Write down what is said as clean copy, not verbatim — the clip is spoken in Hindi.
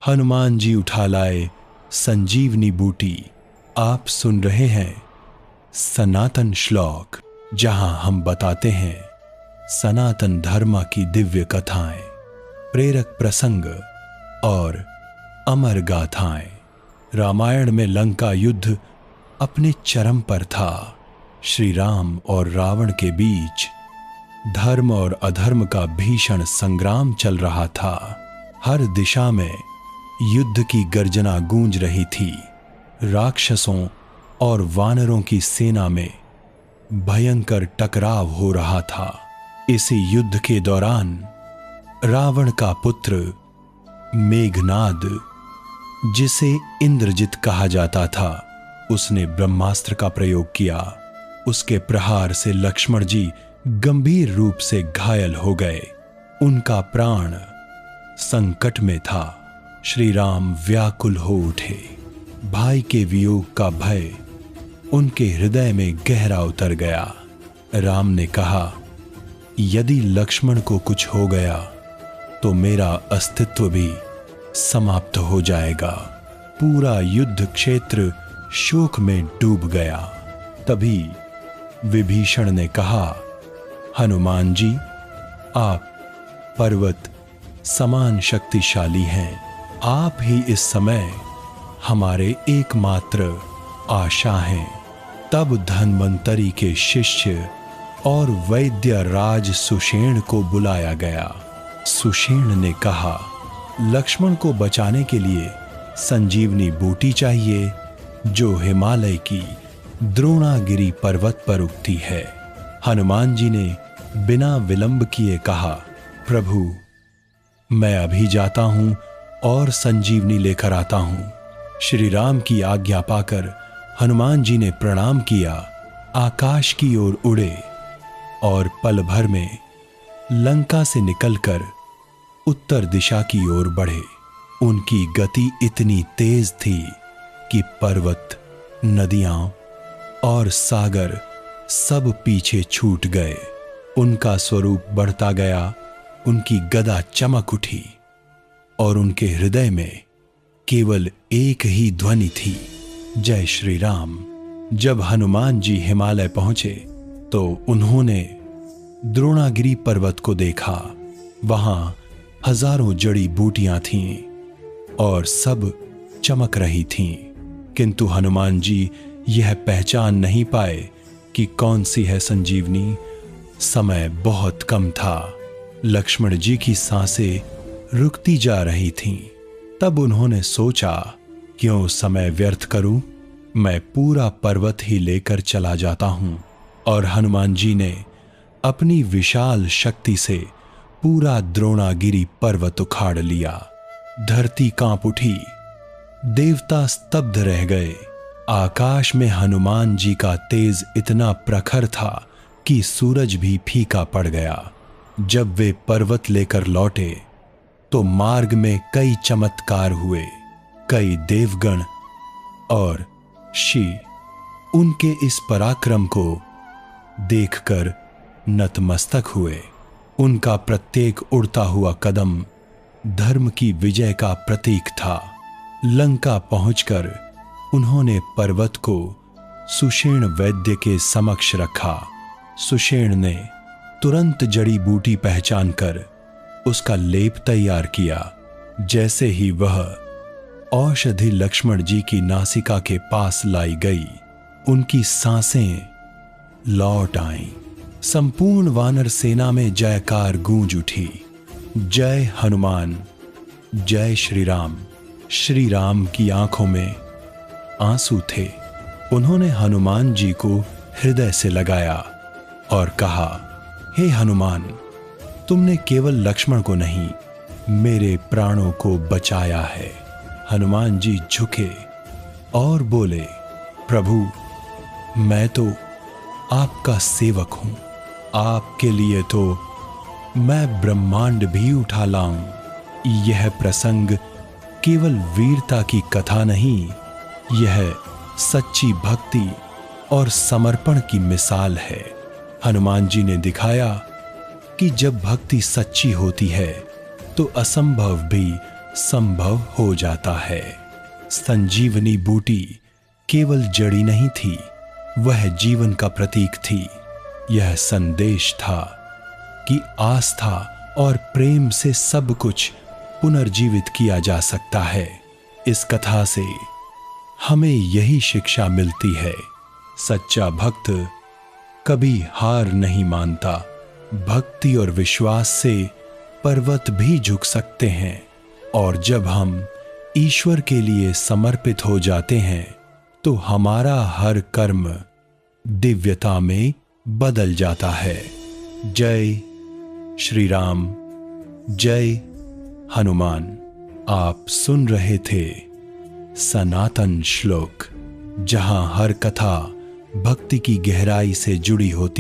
हनुमान जी उठा लाए संजीवनी बूटी। आप सुन रहे हैं सनातन श्लोक, जहां हम बताते हैं सनातन धर्म की दिव्य कथाएं, प्रेरक प्रसंग और अमर गाथाएं। रामायण में लंका युद्ध अपने चरम पर था। श्री राम और रावण के बीच धर्म और अधर्म का भीषण संग्राम चल रहा था। हर दिशा में युद्ध की गर्जना गूंज रही थी। राक्षसों और वानरों की सेना में भयंकर टकराव हो रहा था। इसी युद्ध के दौरान रावण का पुत्र मेघनाद, जिसे इंद्रजित कहा जाता था, उसने ब्रह्मास्त्र का प्रयोग किया। उसके प्रहार से लक्ष्मण जी गंभीर रूप से घायल हो गए। उनका प्राण संकट में था। श्री राम व्याकुल हो उठे। भाई के वियोग का भय उनके हृदय में गहरा उतर गया। राम ने कहा, यदि लक्ष्मण को कुछ हो गया तो मेरा अस्तित्व भी समाप्त हो जाएगा। पूरा युद्ध क्षेत्र शोक में डूब गया। तभी विभीषण ने कहा, हनुमान जी, आप पर्वत समान शक्तिशाली हैं। आप ही इस समय हमारे एकमात्र आशा हैं। तब धन्वंतरी के शिष्य और वैद्य राज सुषेण को बुलाया गया। सुषेण ने कहा, लक्ष्मण को बचाने के लिए संजीवनी बूटी चाहिए, जो हिमालय की द्रोणागिरी पर्वत पर उगती है। हनुमान जी ने बिना विलंब किए कहा, प्रभु, मैं अभी जाता हूं और संजीवनी लेकर आता हूं। श्री राम की आज्ञा पाकर हनुमान जी ने प्रणाम किया, आकाश की ओर उड़े और पल भर में लंका से निकलकर उत्तर दिशा की ओर बढ़े। उनकी गति इतनी तेज थी कि पर्वत, नदियां और सागर सब पीछे छूट गए। उनका स्वरूप बढ़ता गया। उनकी गदा चमक उठी और उनके हृदय में केवल एक ही ध्वनि थी, जय श्री राम। जब हनुमान जी हिमालय पहुंचे तो उन्होंने द्रोणागिरी पर्वत को देखा। वहां हजारों जड़ी बूटियां थीं और सब चमक रही थीं, किंतु हनुमान जी यह पहचान नहीं पाए कि कौन सी है संजीवनी। समय बहुत कम था। लक्ष्मण जी की सांसें रुकती जा रही थीं। तब उन्होंने सोचा, क्यों समय व्यर्थ करूं, मैं पूरा पर्वत ही लेकर चला जाता हूं। और हनुमान जी ने अपनी विशाल शक्ति से पूरा द्रोणागिरी पर्वत उखाड़ लिया। धरती कांप उठी। देवता स्तब्ध रह गए। आकाश में हनुमान जी का तेज इतना प्रखर था कि सूरज भी फीका पड़ गया। जब वे पर्वत लेकर लौटे तो मार्ग में कई चमत्कार हुए। कई देवगण और ऋषि उनके इस पराक्रम को देखकर नतमस्तक हुए। उनका प्रत्येक उड़ता हुआ कदम धर्म की विजय का प्रतीक था। लंका पहुंचकर उन्होंने पर्वत को सुषेण वैद्य के समक्ष रखा। सुषेण ने तुरंत जड़ी बूटी पहचानकर उसका लेप तैयार किया। जैसे ही वह औषधि लक्ष्मण जी की नासिका के पास लाई गई, उनकी सांसें लौट आईं। संपूर्ण वानर सेना में जयकार गूंज उठी। जय हनुमान, जय श्री राम। श्री राम की आंखों में आंसू थे। उन्होंने हनुमान जी को हृदय से लगाया और कहा, हे हनुमान, तुमने केवल लक्ष्मण को नहीं, मेरे प्राणों को बचाया है। हनुमान जी झुके और बोले, प्रभु, मैं तो आपका सेवक हूं। आपके लिए तो मैं ब्रह्मांड भी उठा लाऊं। यह प्रसंग केवल वीरता की कथा नहीं, यह सच्ची भक्ति और समर्पण की मिसाल है। हनुमान जी ने दिखाया कि जब भक्ति सच्ची होती है तो असंभव भी संभव हो जाता है। संजीवनी बूटी केवल जड़ी नहीं थी, वह जीवन का प्रतीक थी। यह संदेश था कि आस्था और प्रेम से सब कुछ पुनर्जीवित किया जा सकता है। इस कथा से हमें यही शिक्षा मिलती है, सच्चा भक्त कभी हार नहीं मानता। भक्ति और विश्वास से पर्वत भी झुक सकते हैं, और जब हम ईश्वर के लिए समर्पित हो जाते हैं तो हमारा हर कर्म दिव्यता में बदल जाता है। जय श्री राम, जय हनुमान। आप सुन रहे थे सनातन श्लोक, जहां हर कथा भक्ति की गहराई से जुड़ी होती